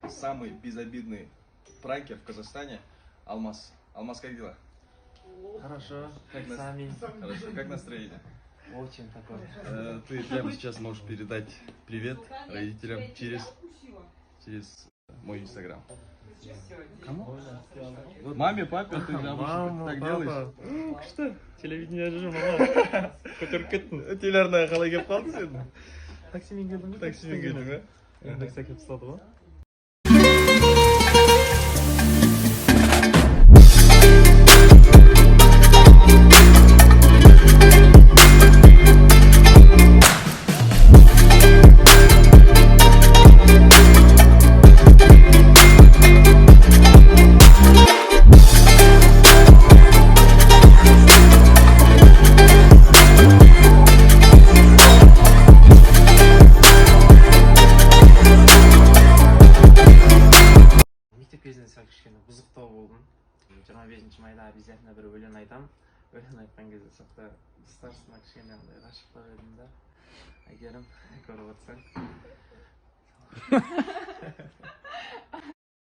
Самый безобидный пранкер в Казахстане. Алмаз. Алмаз, как дела? Хорошо, Как сами. Хорошо, как настроение? Очень такой. Ты прямо сейчас можешь передать привет родителям через мой инстаграм. Кому? Маме, папе, ты же обычно так делаешь. Что? Телевидение же мама. Көтеріп кеттің. Телеарнаға қалай келіп қалдың сен? Таксимен келдің бе? Таксимен келдің бе? Индекс әкеліп тастады ғой. Мектеп кезінде сәл кішкене бұзықтау болдым. 25 майда обязательно бір өлең айтам. Өлең айтқан кезде соқта старшына кішкене андай ғашықтап едім да. Әйгерім көріп отырсаң.